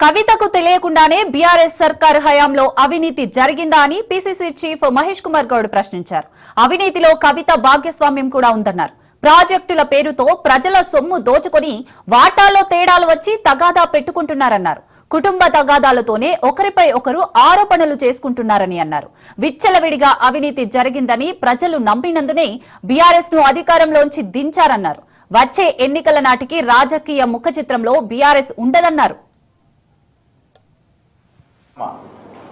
కవితకు తెలియకుండానే బీఆర్ఎస్ సర్కార్ హయాంలో అవినీతి జరిగిందా అని పీసీసీ చీఫ్ మహేష్ కుమార్ గౌడ్ ప్రశ్నించారు. అవినీతిలో కవిత భాగస్వామ్యం కూడా ఉందన్నారు. ప్రాజెక్టుల పేరుతో ప్రజల సొమ్ము దోచుకొని వాటాల్లో తేడాలు వచ్చి తగాదా పెట్టుకుంటున్నారన్నారు. కుటుంబ తగాదాలతోనే ఒకరిపై ఒకరు ఆరోపణలు చేసుకుంటున్నారని అన్నారు. విచ్చలవిడిగా అవినీతి జరిగిందని ప్రజలు నమ్మినందునే బీఆర్ఎస్ ను అధికారంలోంచి దించారన్నారు. వచ్చే ఎన్నికల నాటికి రాజకీయ ముఖ చిత్రంలో బీఆర్ఎస్ ఉండదన్నారు.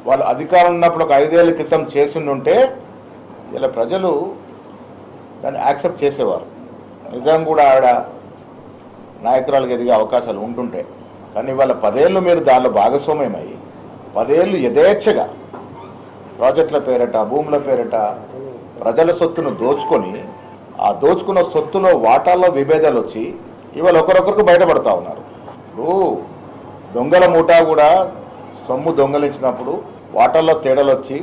వాళ్ళు అధికారం ఉన్నప్పుడు ఒక 5 ఏళ్ల క్రితం చేస్తుంటే ఇలా ప్రజలు దాన్ని యాక్సెప్ట్ చేసేవారు. నిజం కూడా ఆవిడ నాయకురాలకు ఎదిగే అవకాశాలు ఉంటుంటే, కానీ ఇవాళ 10 ఏళ్ళు మీరు దానిలో భాగస్వామ్యమయ్యి 10 ఏళ్ళు యథేచ్ఛగా ప్రాజెక్టుల పేరట భూముల పేరట ప్రజల సొత్తును దోచుకొని ఆ దోచుకున్న సొత్తులో వాటాల్లో విభేదాలు వచ్చి ఇవాళ ఒకరొకరికి బయటపడతా ఉన్నారు. ఇప్పుడు దొంగల ముఠా కూడా సొమ్ము దొంగలించినప్పుడు వాటాల్లో తేడాలు వచ్చి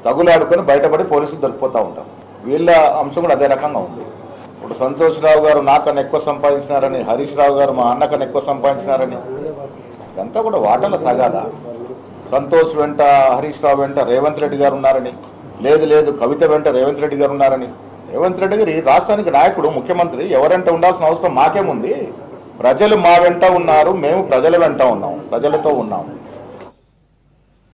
తగులాడుకొని బయటపడి పోలీసులు దొరికిపోతూ ఉంటారు. వీళ్ళ అంశం కూడా అదే రకంగా ఉంది. ఇప్పుడు సంతోష్ రావు గారు నాకన్నా ఎక్కువ సంపాదించినారని, హరీష్ రావు గారు మా అన్నకన్నా ఎక్కువ సంపాదించినారని, ఇదంతా కూడా వాటాల తగాదా. సంతోష్ వెంట హరీష్ రావు వెంట రేవంత్ రెడ్డి గారు ఉన్నారని, లేదు కవిత వెంట రేవంత్ రెడ్డి గారు ఉన్నారని. రేవంత్ రెడ్డి గారు రాష్ట్రానికి నాయకుడు, ముఖ్యమంత్రి, ఎవరంట ఉండాల్సిన అవసరం మాకేముంది? ప్రజలు మా వెంట ఉన్నారు, మేము ప్రజల వెంట ఉన్నాం, ప్రజలతో ఉన్నాము.